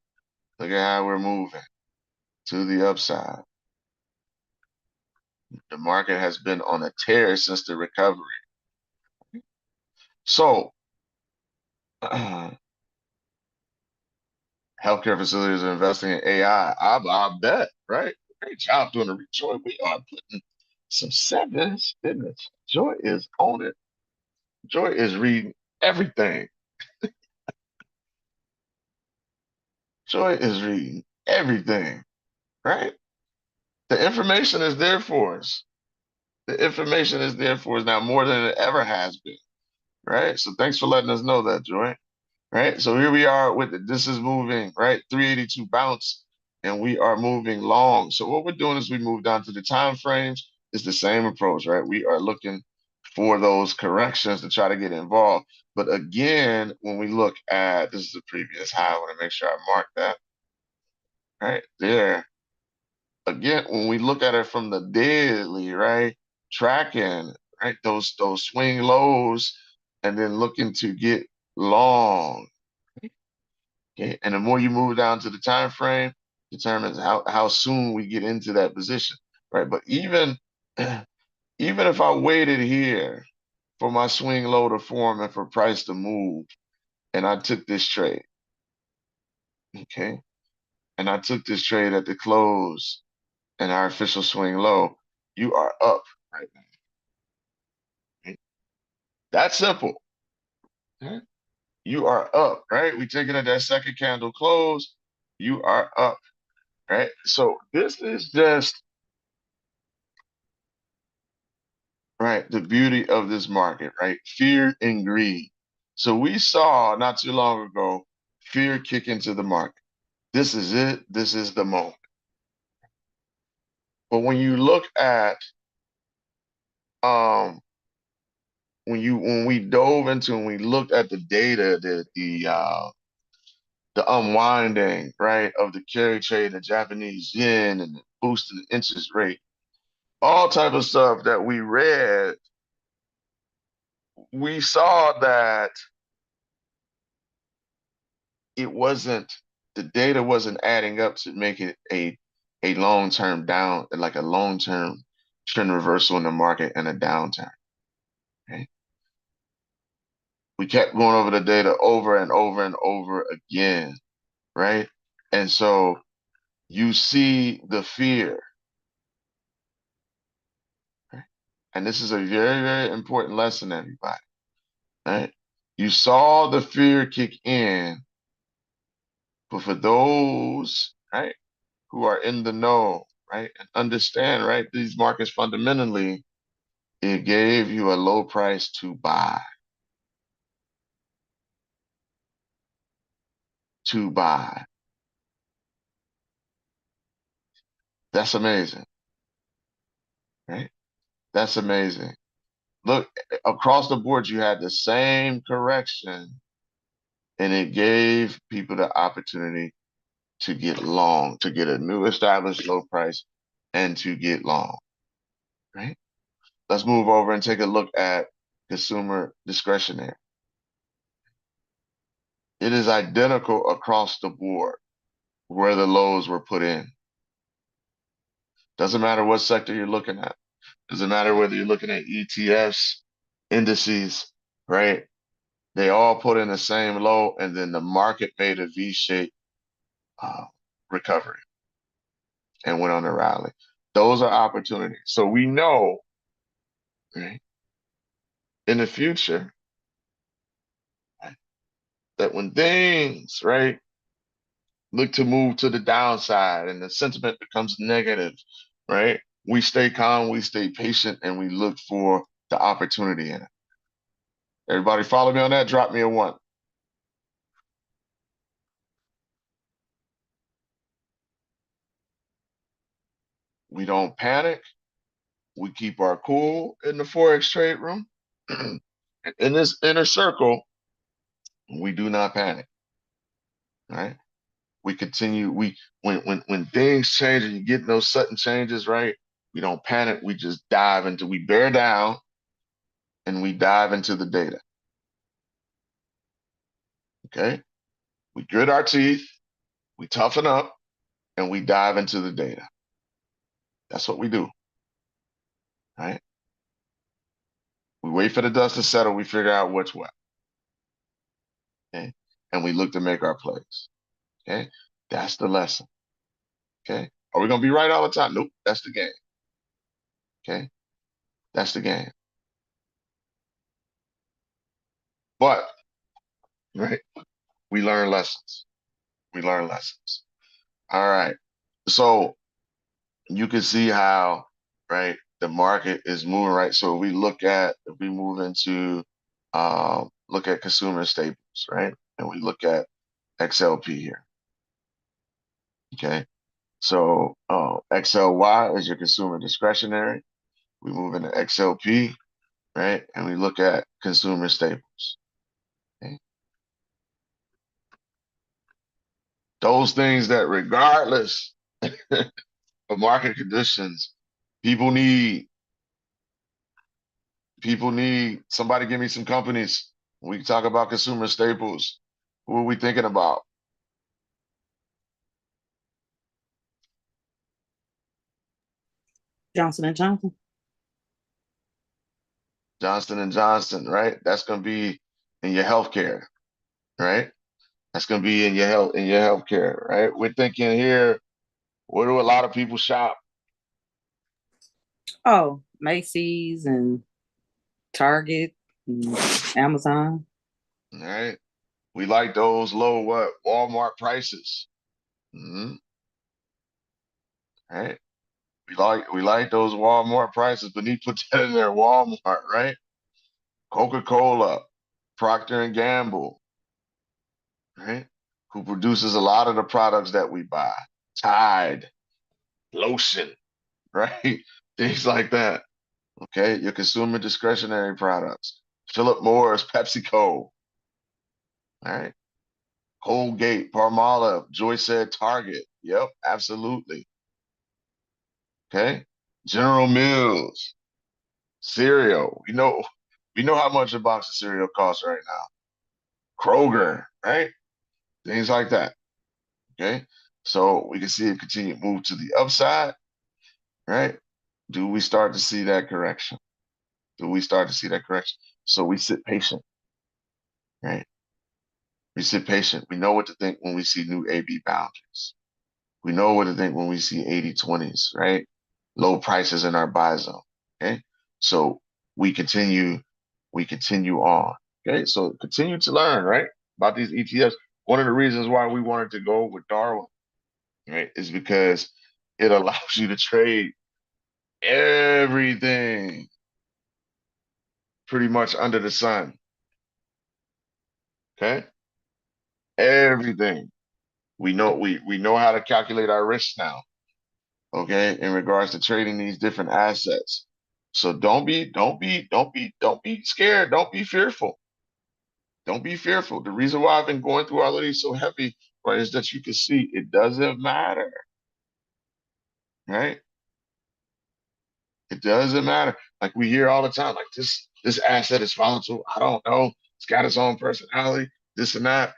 Look at how we're moving to the upside. The market has been on a tear since the recovery. So, healthcare facilities are investing in AI. I bet, right? Great job doing the Joy. We are putting some sevens, isn't it? Joy is on it. Joy is reading everything. Joy is reading everything, right? The information is there for us. The information is there for us now more than it ever has been, right? So thanks for letting us know that, Joy. Right? So here we are with it. This is moving, right? 382 bounce, and we are moving long. So what we're doing is we move down to the time frames. It's the same approach, right? We are looking for those corrections to try to get involved. But again, when we look at this is the previous high, I want to make sure I mark that right there. Again, when we look at it from the daily, right? tracking, right? Those swing lows and then looking to get long. Okay. And the more you move down to the time frame, determines how soon we get into that position. Right. But even even if I waited here for my swing low to form and for price to move, and I took this trade, okay, and I took this trade at the close and our official swing low, you are up right now. Okay? That's simple. Okay? You are up, right? We taking at that second candle close, you are up, right? So this is just right the beauty of this market, right? Fear and greed. So we saw not too long ago fear kick into the market. This is it. This is the moment. But when you look at um when we dove into and we looked at the data, the unwinding, right, of the carry trade, the Japanese yen and the boosted interest rate, all type of stuff that we read, we saw that it wasn't the data wasn't adding up to make it a long-term down, like a long-term trend reversal in the market and a downturn. Okay? We kept going over the data over and over and over again, right? And so you see the fear, right? And this is a very, very important lesson, everybody, right? You saw the fear kick in, but for those, right, who are in the know, right, and understand, right, these markets fundamentally, it gave you a low price to buy, to buy. That's amazing, right? That's amazing. Look, across the board, you had the same correction, and it gave people the opportunity to get long, to get a new established low price and to get long, right? Let's move over and take a look at consumer discretionary. It is identical across the board where the lows were put in. Doesn't matter what sector you're looking at. Doesn't matter whether you're looking at ETFs, indices, right? They all put in the same low, and then the market made a V-shaped uh, recovery and went on a rally. Those are opportunities. So we know, right, in the future, right, that when things, right, look to move to the downside and the sentiment becomes negative, right, we stay calm, we stay patient, and we look for the opportunity in it. Everybody follow me on that? Drop me a one. We don't panic. We keep our cool in the Forex trade room. In this inner circle, we do not panic. Right? We continue. We when things change and you get those sudden changes, right? We don't panic. We just dive into. We bear down and we dive into the data. Okay? We grit our teeth. We toughen up and we dive into the data. That's what we do. Right? We wait for the dust to settle. We figure out what's what. Okay? And we look to make our plays. Okay? That's the lesson. Okay? Are we gonna be right all the time? Nope. That's the game. Okay? That's the game. But right, we learn lessons. We learn lessons. All right. So you can see how, right, the market is moving, right? So if we move into look at consumer staples, right? And we look at XLP here. Okay. So XLY is your consumer discretionary. We move into XLP, right? And we look at consumer staples. Okay? Those things that regardless of market conditions, people need, People need somebody give me some companies. We can talk about consumer staples. Who are we thinking about? Johnson and Johnson. Johnson and Johnson, right? That's going to be in your healthcare, right? That's going to be in your healthcare, right? We're thinking here, where do a lot of people shop? Oh, Macy's and Target and Amazon. All right. We like those low what? Walmart prices. Hmm. Right. We like those Walmart prices, but need to put that in there, Walmart, right? Coca-Cola, Procter and Gamble, right? Who produces a lot of the products that we buy. Tide, lotion, right? Things like that. Okay. Your consumer discretionary products. Philip Morris, PepsiCo, all right? Colgate, Palmolive, Joy said Target. Yep, absolutely. Okay. General Mills, cereal. We know how much a box of cereal costs right now. Kroger, right? Things like that. Okay. So we can see it continue to move to the upside, right? Do we start to see that correction? Do we start to see that correction? So we sit patient, right? We sit patient. We know what to think when we see new AB boundaries. We know what to think when we see 80/20s, right? Low prices in our buy zone. Okay. So we continue, we continue on. Okay. So continue to learn, right? About these ETFs. One of the reasons why we wanted to go with Darwin, right, is because it allows you to trade everything pretty much under the sun. Okay. Everything. We know how to calculate our risk now. Okay, in regards to trading these different assets. So don't be scared. Don't be fearful. Don't be fearful. The reason why I've been going through all of these so heavy, right, is that you can see it doesn't matter, right? It doesn't matter. Like we hear all the time, like this asset is volatile. I don't know. It's got its own personality, this and that.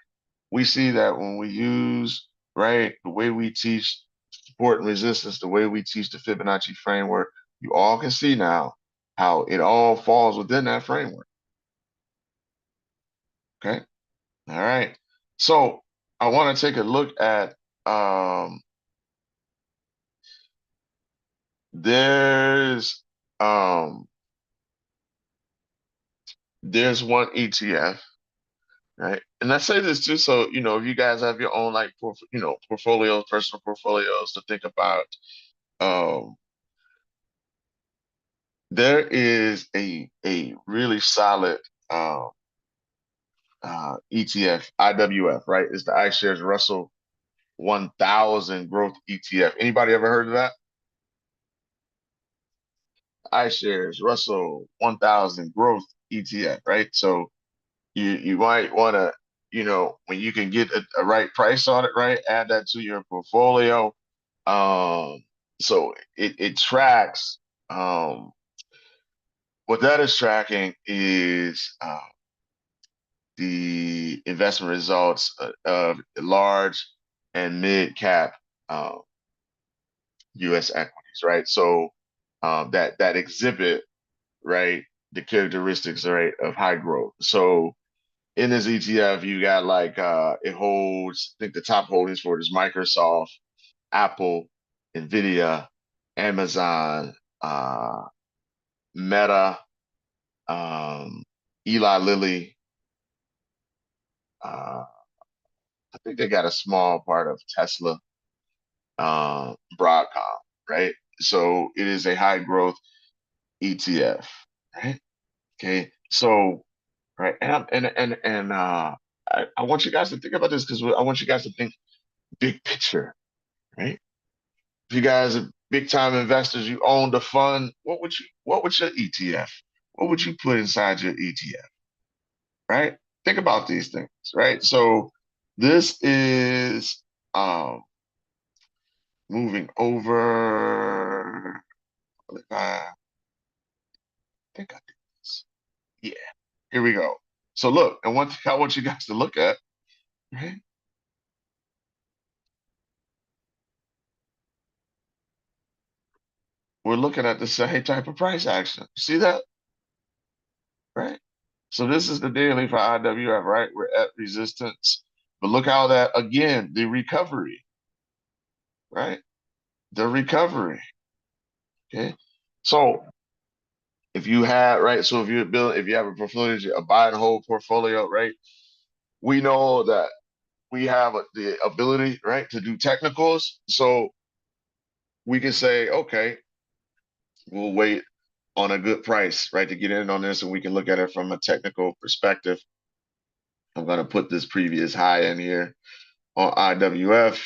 We see that when we use, right, the way we teach support and resistance, the way we teach the Fibonacci framework, you all can see now how it all falls within that framework. Okay. All right. So I want to take a look at there's um there's one ETF, right? And I say this too, so if you guys have your own like portfolios, personal portfolios to think about, um, there is a really solid um ETF, IWF, right? It's the iShares Russell 1000 Growth ETF. Anybody ever heard of that? iShares Russell 1000 Growth ETF, right? So you might want to, when you can get a right price on it, right, add that to your portfolio. So it tracks. What that is tracking is the investment results of large and mid cap U.S. equities, right? So that exhibit, right, the characteristics, right, of high growth. So in this ETF, you got like it holds, I think the top holdings for it is Microsoft, Apple, Nvidia, Amazon, Meta, um, Eli Lilly. Uh, I think they got a small part of Tesla, Broadcom, right? So it is a high growth ETF, right? Okay, so right, I want you guys to think about this because I want you guys to think big picture, right? If you guys are big time investors, you own the fund, what would your ETF? What would you put inside your ETF? Right? Think about these things, right? So this is moving over. I think I did this. Here we go. So look, and one thing I want you guys to look at, right? We're looking at the same type of price action. See that? Right? So this is the daily for IWF, right? We're at resistance. But look how that, again, the recovery, right? The recovery. Okay. So if you have, right? So if you have a portfolio, a buy and hold portfolio, right? We know that we have the ability, right, to do technicals. So we can say, okay, we'll wait on a good price, right, to get in on this, and we can look at it from a technical perspective. I'm going to put this previous high in here on IWF,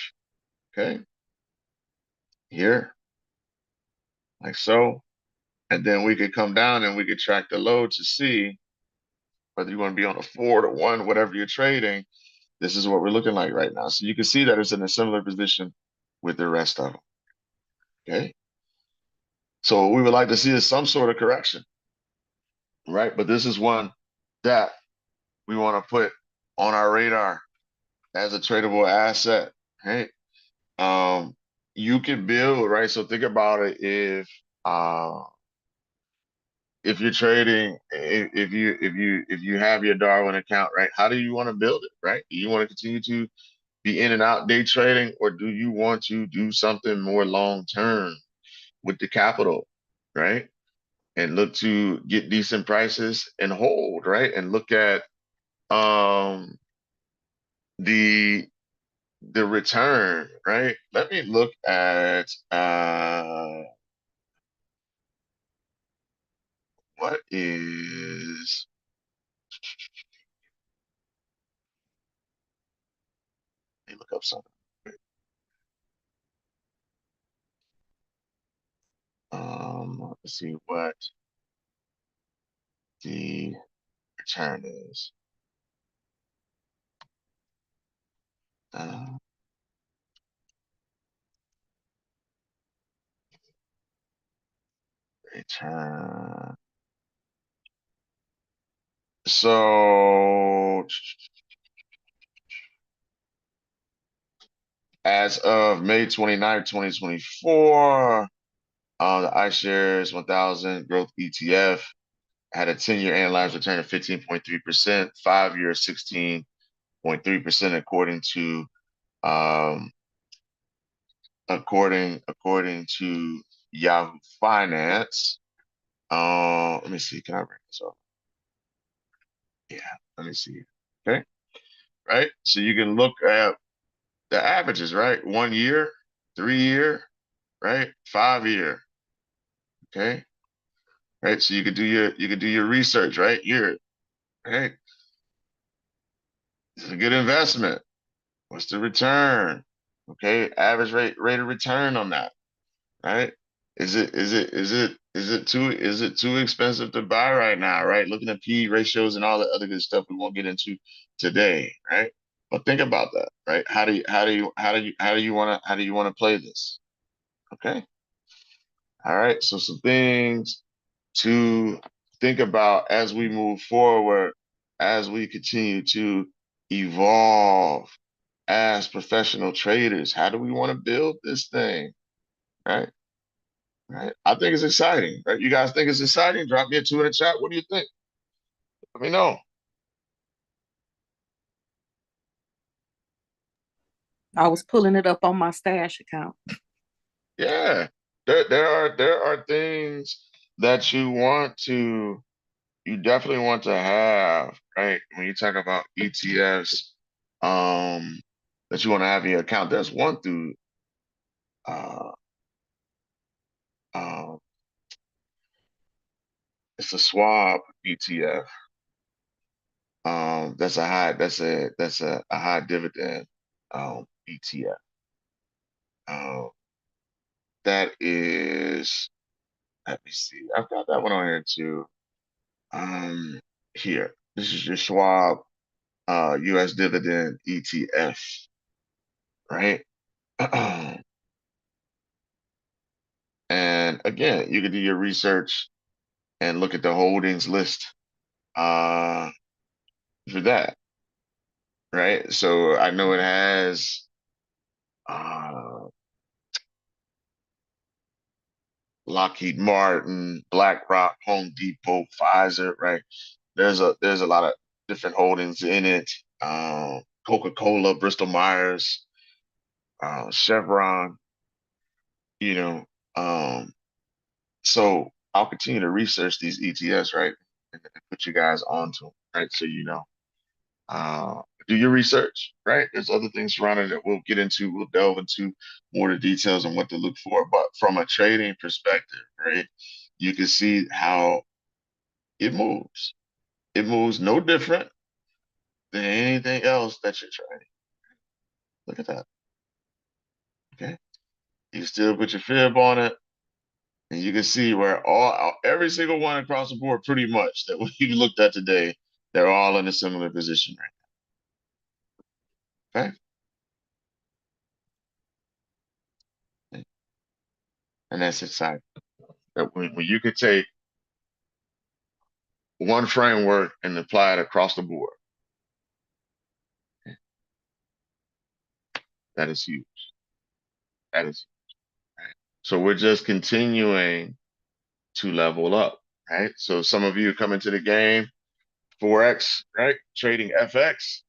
okay, here, like so. And then we could come down and we could track the low to see whether you want to be on a 4 to 1, whatever you're trading. This is what we're looking like right now. So you can see that it's in a similar position with the rest of them, okay? So what we would like to see is some sort of correction, right? But this is one that we want to put on our radar as a tradable asset, right? You can build, right? So think about it if you're trading, if you have your Darwin account, right? How do you want to build it, right? Do you want to continue to be in and out day trading, or do you want to do something more long term with the capital, right? And look to get decent prices and hold, right? And look at um the return, right? Let me look at what is, let me look up something. Let's see what the return is. Uh, return. So as of May 29th, 2024, the iShares 1000 Growth ETF had a 10-year annualized return of 15.3%, 5-year 16.3%, um, according to Yahoo Finance. Let me see. Can I bring this up? Yeah, let me see. Okay, right. So you can look at the averages, right? 1 year, 3 year, right? 5 year. Okay, right. So you could do your research, right? Year, right? It's a good investment. What's the return? Okay, average rate of return on that, right? Is it too expensive to buy right now, right? Looking at P ratios and all the other good stuff we won't get into today, right? But think about that, right? How do you want to play this? Okay. All right. So some things to think about as we move forward, as we continue to evolve as professional traders. How do we want to build this thing? Right? Right. I think it's exciting. Right? You guys think it's exciting? Drop me a two in the chat. What do you think? Let me know. I was pulling it up on my stash account. Yeah. There are things that you definitely want to have, right? When you talk about ETFs, that you want to have in your account. There's one through uh um it's a Schwab ETF. That's a high dividend ETF. Um, that is, let me see. I've got that one on here too. Here. This is your Schwab US dividend ETF, right? And again, you can do your research and look at the holdings list, for that, right? So I know it has uh, Lockheed Martin, BlackRock, Home Depot, Pfizer, right? There's a lot of different holdings in it. Coca-Cola, Bristol Myers, Chevron, you know. Um, so I'll continue to research these ETFs, right? And put you guys onto them, right? So you know. Do your research, right? There's other things surrounding it we'll get into. We'll delve into more of the details on what to look for. But from a trading perspective, right, you can see how it moves. It moves no different than anything else that you're trading. Look at that. Okay. You still put your fib on it, and you can see where every single one across the board, pretty much that we looked at today, they're all in a similar position right now. Okay. And that's exciting. That when you could take one framework and apply it across the board, that is huge. That is right. So we're just continuing to level up, right? So some of you come into the game, Forex, right? Trading FX,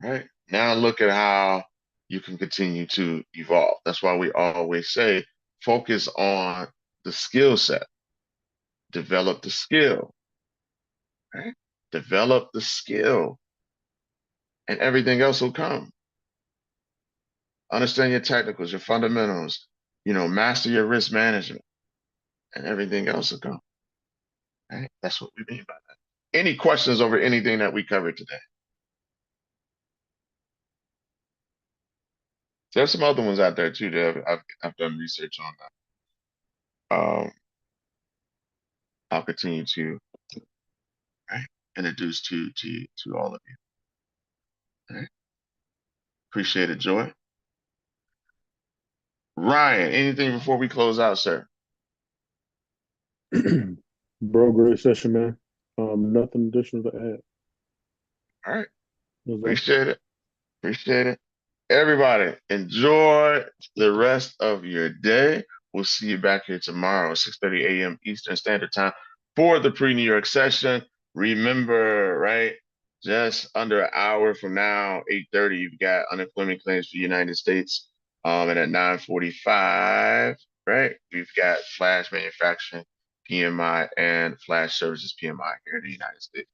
right? Now look at how you can continue to evolve. That's why we always say focus on the skill set, develop the skill, right? Develop the skill, and everything else will come. Understand your technicals, your fundamentals, master your risk management, and everything else will come. Right? That's what we mean by that. Any questions over anything that we covered today? There's some other ones out there too that I've done research on that. I'll continue to introduce to all of you. All right? Appreciate it, Joy. Ryan, anything before we close out, sir? Bro, great session, man. Nothing additional to add. All right. Was that? Appreciate it. Appreciate it. Everybody, enjoy the rest of your day. We'll see you back here tomorrow at 6:30 a.m. Eastern Standard Time for the pre-New York session. Remember, right? Just under an hour from now, 8:30, you've got unemployment claims for the United States. And at 9:45, right, we've got flash manufacturing PMI and flash services PMI here in the United States.